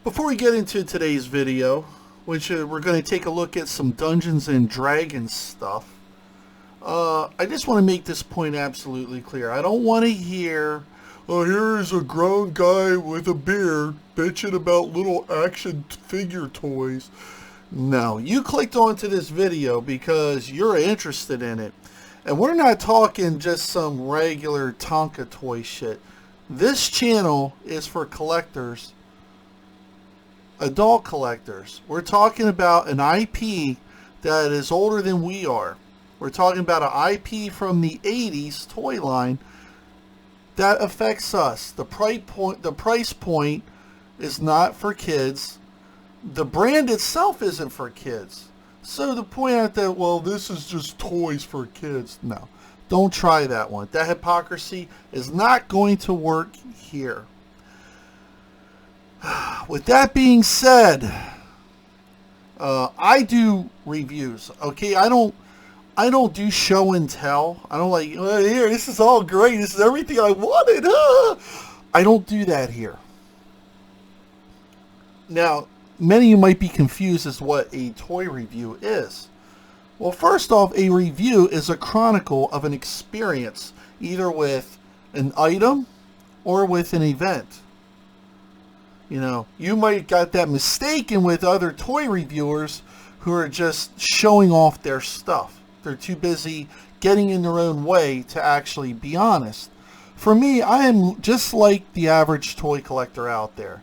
Before we get into today's video, which we're going to take a look at some Dungeons and Dragons stuff, I just want to make this point absolutely clear. I don't want to hear, oh, here's a grown guy with a beard bitching about little action figure toys. No, you clicked onto this video because you're interested in it. And we're not talking just some regular Tonka toy shit. This channel is for collectors, adult collectors. We're talking about an IP that is older than we are. We're talking about an IP from the 80s toy line that affects us. The price point is not for kids. The brand itself isn't for kids. So to point out that, well, this is just toys for kids. No, don't try that one. That hypocrisy is not going to work here. With that being said, I do reviews. Okay, I don't do show and tell. I don't like, oh, here, this is all great. This is everything I wanted. I don't do that here. Now, many of you might be confused as to what a toy review is. Well, first off, a review is a chronicle of an experience, either with an item or with an event. You know, you might have got that mistaken with other toy reviewers who are just showing off their stuff. They're too busy getting in their own way to actually be honest. For me, I am just like the average toy collector out there.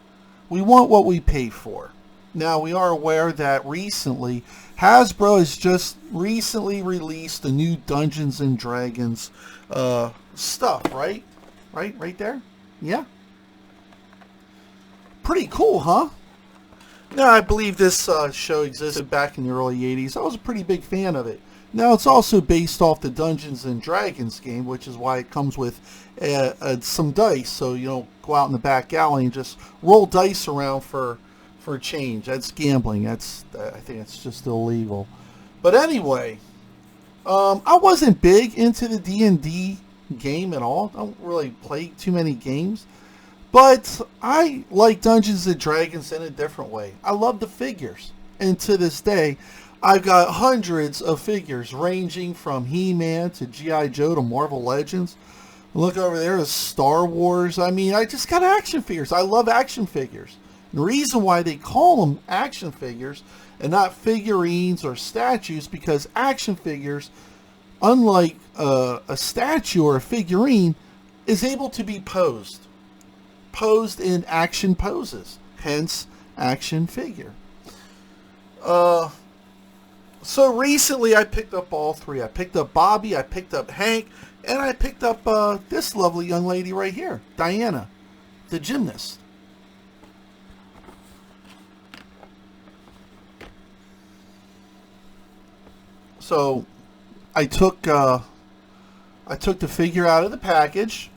We want what we pay for. Now, we are aware that recently, HASBRO has just recently released the new Dungeons and Dragons stuff, right? Right there? Yeah? Pretty cool, huh? Now, I believe this show existed back in the early 80s. I was a pretty big fan of it. Now, it's also based off the Dungeons and Dragons game, which is why it comes with some dice, so you don't go out in the back alley and just roll dice around for change. That's gambling. I think it's just illegal. But anyway, I wasn't big into the D&D game at all. I don't really play too many games. But I like Dungeons and Dragons in a different way. I love the figures. And to this day, I've got hundreds of figures ranging from He-Man to G.I. Joe to Marvel Legends. Look over there is Star Wars. I mean, I just got action figures. I love action figures. The reason why they call them action figures and not figurines or statues, because action figures, unlike a statue or a figurine, is able to be posed in action poses, hence action figure. So recently I picked up all three. I picked up Bobby, I picked up Hank, and I picked up this lovely young lady right here, Diana, the gymnast. So I took the figure out of the package.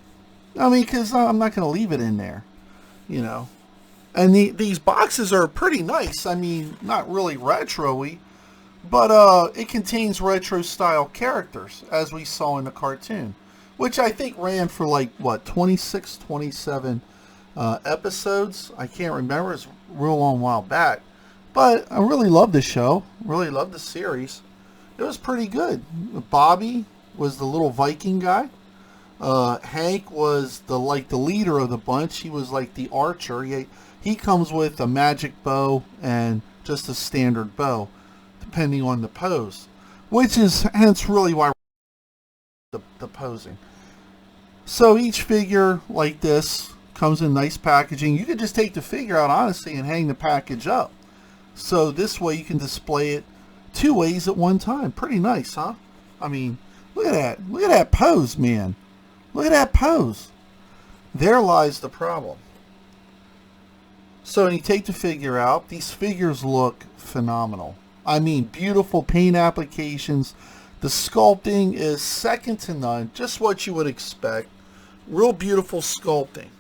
I mean, because I'm not going to leave it in there, you know. And these boxes are pretty nice. I mean, not really retro-y, but it contains retro-style characters, as we saw in the cartoon, which I think ran for like, what, 26, 27 episodes? I can't remember. It's a real long while back. But I really loved the show. Really loved the series. It was pretty good. Bobby was the little Viking guy. Hank was the leader of the bunch. He was like the archer. He comes with a magic bow and just a standard bow, depending on the pose, which is hence really why the posing. So each figure like this comes in nice packaging. You could just take the figure out, honestly, and hang the package up. So this way you can display it two ways at one time. Pretty nice, huh? I mean, look at that. Look at that pose, man. Look at that pose. There lies the problem. So when you take the figure out, these figures look phenomenal. I mean, beautiful paint applications. The sculpting is second to none. Just what you would expect. Real beautiful sculpting.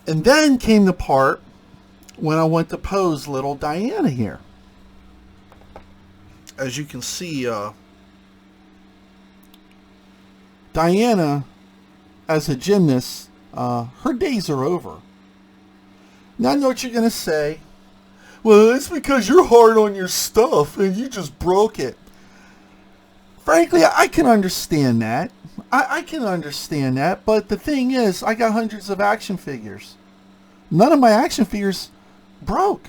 And then came the part when I went to pose little Diana here. As you can see, Diana, as a gymnast, her days are over. Now I know what you're going to say. Well, it's because you're hard on your stuff and you just broke it. Frankly, I can understand that. I can understand that. But the thing is, I got hundreds of action figures. None of my action figures broke.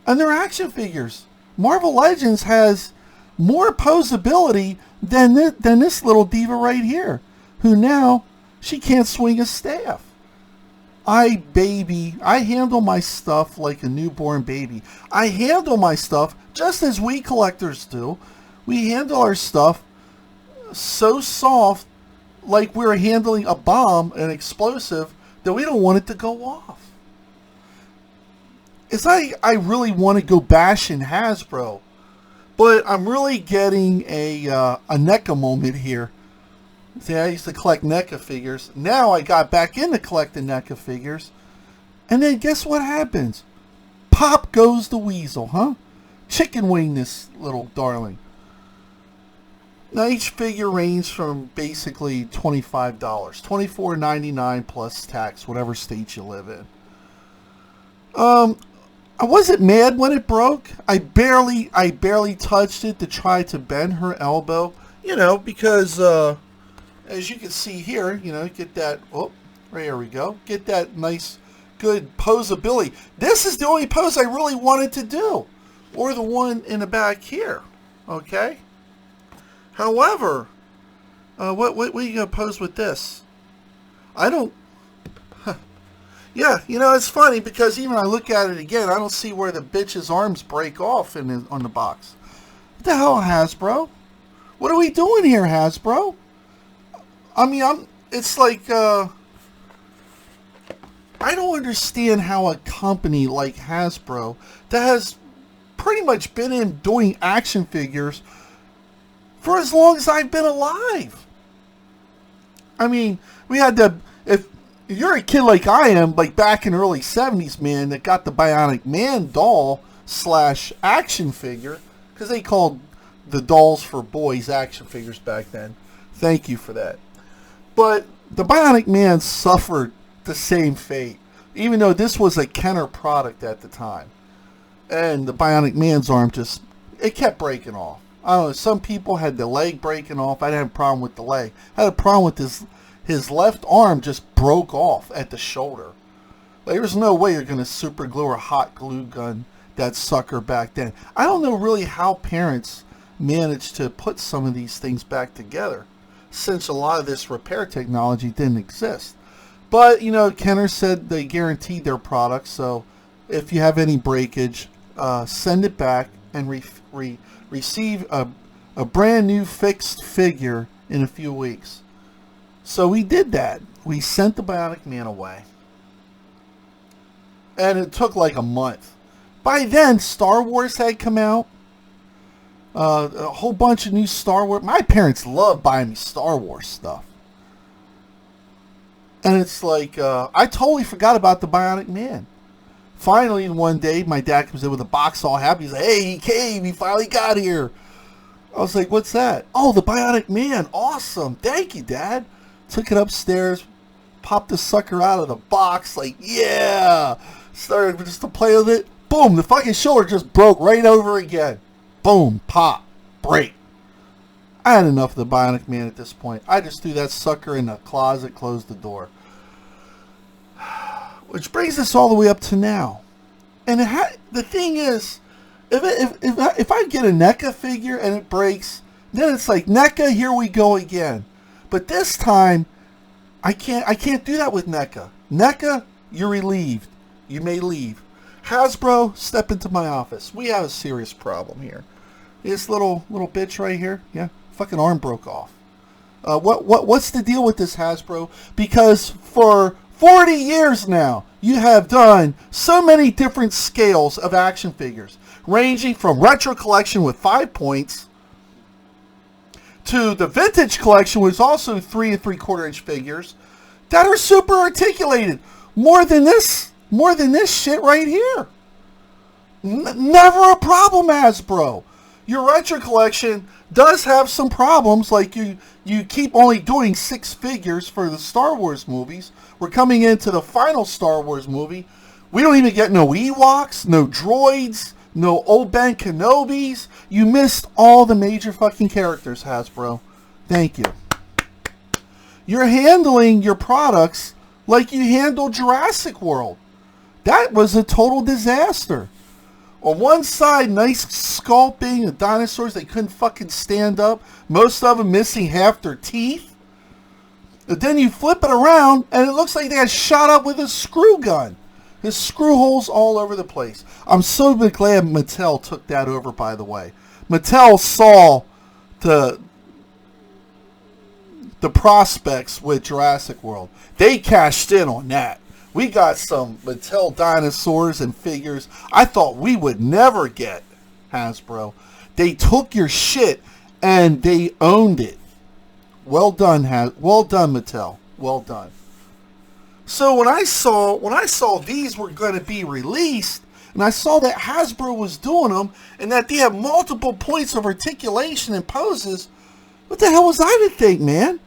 And they're action figures. Marvel Legends has more posability than this little diva right here, who now she can't swing a staff. I handle my stuff like a newborn baby. I handle my stuff just as we collectors do. We handle our stuff so soft, like we're handling a bomb, an explosive, that we don't want it to go off. I really want to go bashing Hasbro, but I'm really getting a NECA moment here. See, I used to collect NECA figures. Now I got back into collecting NECA figures. And then guess what happens? Pop goes the weasel, huh? Chicken wing this little darling. Now each figure ranges from basically $25, $24.99 plus tax, whatever state you live in. I wasn't mad when it broke. I barely touched it to try to bend her elbow, because as you can see here, get that, right here we go. Get that nice, good posability. This is the only pose I really wanted to do. Or the one in the back here, okay? However, what are you going to pose with this? I don't, yeah, it's funny because even I look at it again, I don't see where the bitch's arms break off on the box. What the hell, Hasbro? What are we doing here, Hasbro? I mean, it's like, I don't understand how a company like Hasbro that has pretty much been in doing action figures for as long as I've been alive. I mean, we had if you're a kid like I am, like back in the early 70s, man, that got the Bionic Man doll / action figure, because they called the dolls for boys action figures back then. Thank you for that. But the Bionic Man suffered the same fate, even though this was a Kenner product at the time. And the Bionic Man's arm it kept breaking off. I don't know, some people had the leg breaking off. I didn't have a problem with the leg. I had a problem with his left arm just broke off at the shoulder. Like, there's no way you're going to super glue or hot glue gun that sucker back then. I don't know really how parents managed to put some of these things back together, since a lot of this repair technology didn't exist. But, Kenner said they guaranteed their products, so if you have any breakage, send it back and receive a brand new fixed figure in a few weeks. So we did that. We sent the Bionic Man away. And it took like a month. By then, Star Wars had come out. A whole bunch of new Star Wars. My parents loved buying me Star Wars stuff. And it's like, I totally forgot about the Bionic Man. Finally, one day, my dad comes in with a box all happy. He's like, hey, he came. He finally got here. I was like, what's that? Oh, the Bionic Man. Awesome. Thank you, Dad. Took it upstairs. Popped the sucker out of the box. Like, yeah. Started just to play with it. Boom. The fucking shoulder just broke right over again. Boom, pop, break. I had enough of the Bionic Man at this point. I just threw that sucker in the closet, closed the door. Which brings us all the way up to now. And the thing is, if I get a NECA figure and it breaks, then it's like, NECA, here we go again. But this time, I can't do that with NECA. NECA, you're relieved. You may leave. Hasbro, step into my office. We have a serious problem here. This little bitch right here, yeah, fucking arm broke off. What's the deal with this, Hasbro? Because for 40 years now, you have done so many different scales of action figures, ranging from retro collection with 5 points to the vintage collection, which is also 3 3/4 inch figures that are super articulated. More than this shit right here. Never a problem, Hasbro. your retro collection does have some problems. Like you keep only doing 6 figures for the Star Wars movies. We're coming into the final Star Wars movie. We don't even get no Ewoks, no droids, no Old-Ben Kenobis. You missed all the major fucking characters, Hasbro. Thank you. You're handling your products like you handled Jurassic World. That was a total disaster. On one side, nice sculpting of dinosaurs. They couldn't fucking stand up. Most of them missing half their teeth. But then you flip it around, and it looks like they got shot up with a screw gun. There's screw holes all over the place. I'm so glad Mattel took that over, by the way. Mattel saw the prospects with Jurassic World. They cashed in on that. We got some Mattel dinosaurs and figures I thought we would never get, Hasbro. They took your shit and they owned it. Well done, well done, Mattel. Well done. So when I saw these were going to be released, and I saw that Hasbro was doing them, and that they have multiple points of articulation and poses, what the hell was I to think, man?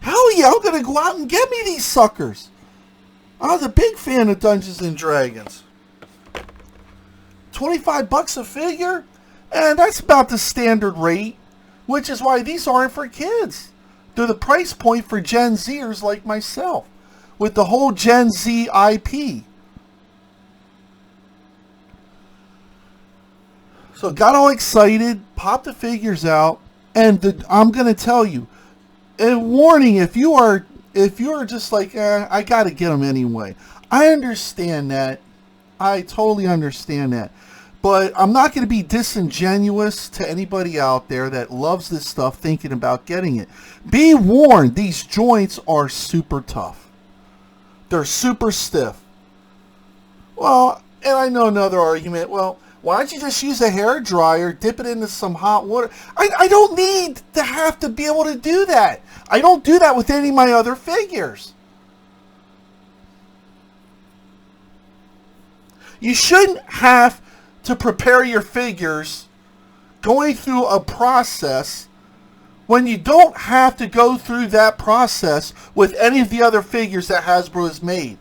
Hell yeah, I'm going to go out and get me these suckers. I was a big fan of Dungeons and Dragons. $25 a figure? And that's about the standard rate, which is why these aren't for kids. They're the price point for Gen Zers like myself, with the whole Gen Z IP. So got all excited, popped the figures out, and I'm going to tell you, and warning, if you're just like, I got to get them anyway. I understand that. I totally understand that. But I'm not going to be disingenuous to anybody out there that loves this stuff thinking about getting it. Be warned, these joints are super tough. They're super stiff. Well, and I know another argument. Well, why don't you just use a hair dryer, dip it into some hot water? I don't need to have to be able to do that. I don't do that with any of my other figures. You shouldn't have to prepare your figures going through a process when you don't have to go through that process with any of the other figures that Hasbro has made.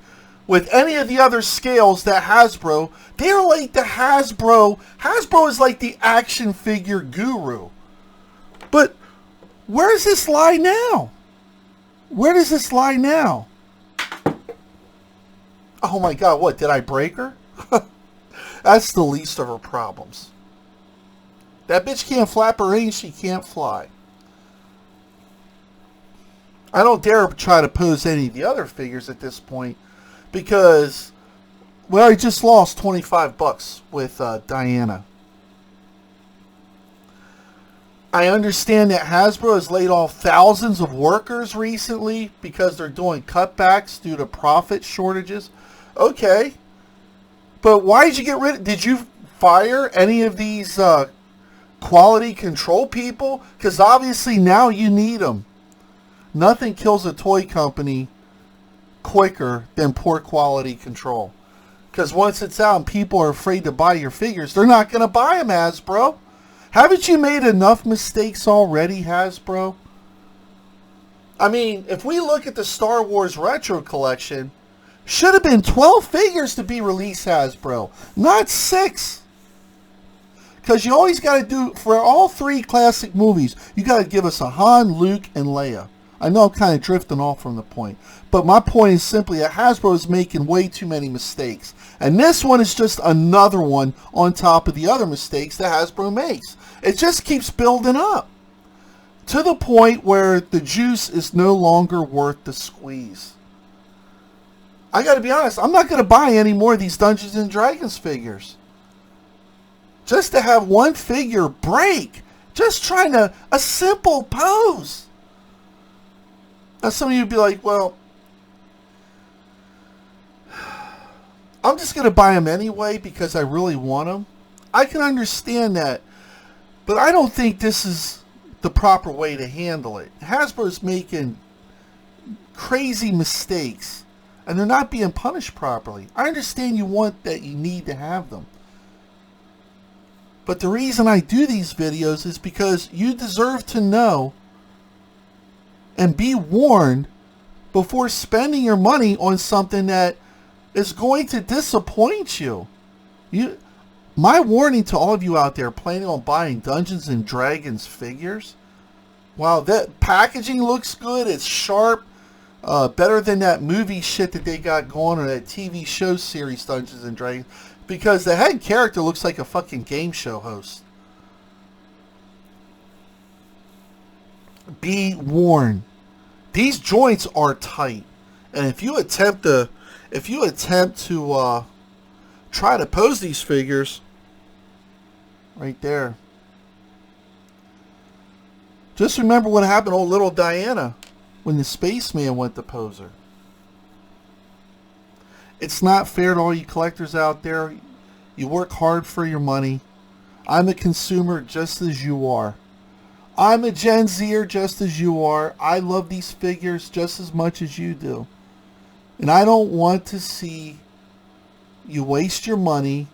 With any of the other scales that Hasbro, they're like the Hasbro. Hasbro is like the action figure guru. But where does this lie now? Where does this lie now? Oh my God, what, did I break her? That's the least of her problems. That bitch can't flap her wings, she can't fly. I don't dare try to pose any of the other figures at this point because, well, I just lost $25 with Diana. I understand that Hasbro has laid off thousands of workers recently because they're doing cutbacks due to profit shortages. Okay. But why did you get rid of... Did you fire any of these quality control people? Because obviously now you need them. Nothing kills a toy company quicker than poor quality control. Because once it's out and people are afraid to buy your figures, they're not going to buy them, Hasbro. Haven't you made enough mistakes already, Hasbro? I mean, if we look at the Star Wars Retro Collection... Should have been 12 figures to be released, Hasbro, not 6. Because you always got to do, for all 3 classic movies, you got to give us a Han, Luke, and Leia. I know I'm kind of drifting off from the point. But my point is simply that Hasbro is making way too many mistakes. And this one is just another one on top of the other mistakes that Hasbro makes. It just keeps building up. To the point where the juice is no longer worth the squeeze. I gotta be honest, I'm not gonna buy any more of these Dungeons and Dragons figures. Just to have one figure break. Just trying to, a simple pose. Now some of you would be like, well, I'm just gonna buy them anyway because I really want them. I can understand that, but I don't think this is the proper way to handle it. Hasbro's making crazy mistakes. And they're not being punished properly. I understand you want that, you need to have them. But the reason I do these videos is because you deserve to know and be warned before spending your money on something that is going to disappoint you. My warning to all of you out there planning on buying Dungeons and Dragons figures, wow, that packaging looks good. It's sharp. Better than that movie shit that they got going, or that TV show series Dungeons and Dragons, because the head character looks like a fucking game show host. Be warned. These joints are tight, and if you attempt to try to pose these figures, right there. Just remember what happened to old little Diana when the spaceman went to pose her. It's not fair to all you collectors out there. You work hard for your money. I'm a consumer just as you are. I'm a Gen Zer just as you are. I love these figures just as much as you do. And I don't want to see you waste your money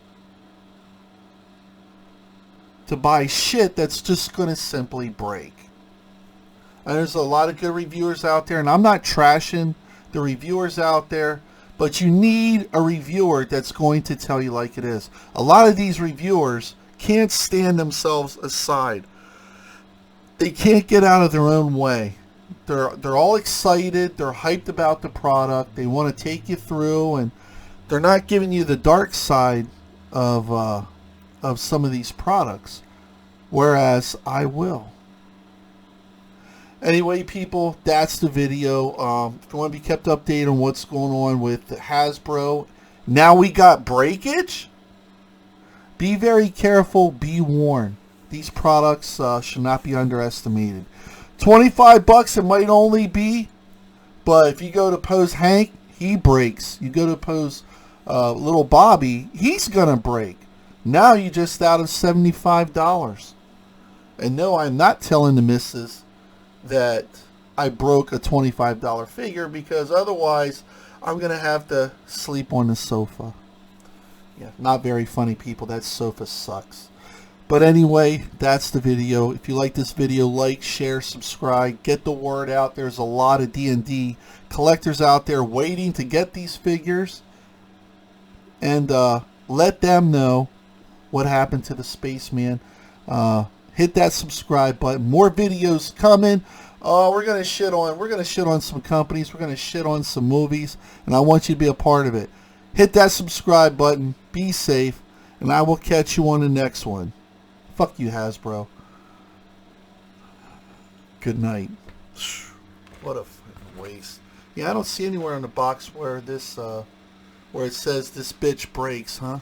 to buy shit that's just going to simply break. And there's a lot of good reviewers out there, and I'm not trashing the reviewers out there, but you need a reviewer that's going to tell you like it is. A lot of these reviewers can't stand themselves aside. They can't get out of their own way. They're all excited. They're hyped about the product. They want to take you through, and they're not giving you the dark side of some of these products, whereas I will. Anyway, people, that's the video. If you want to be kept updated on what's going on with Hasbro, now we got Breakage. Be very careful. Be warned. These products should not be underestimated. $25 it might only be, but if you go to pose Hank, he breaks. You go to pose little Bobby, he's gonna break. Now you just out of $75. And no, I'm not telling the missus that I broke a $25 figure, because otherwise I'm gonna have to sleep on the sofa. Yeah, not very funny, people. That sofa sucks. But anyway, that's the video. If you like this video, like, share, subscribe, get the word out. There's a lot of D&D collectors out there waiting to get these figures, and let them know what happened to the spaceman. Hit that subscribe button. More videos coming. We're gonna shit on some companies. We're gonna shit on some movies, and I want you to be a part of it. Hit that subscribe button. Be safe, and I will catch you on the next one. Fuck you, Hasbro. Good night. What a fucking waste. Yeah, I don't see anywhere on the box where this where it says this bitch breaks, huh?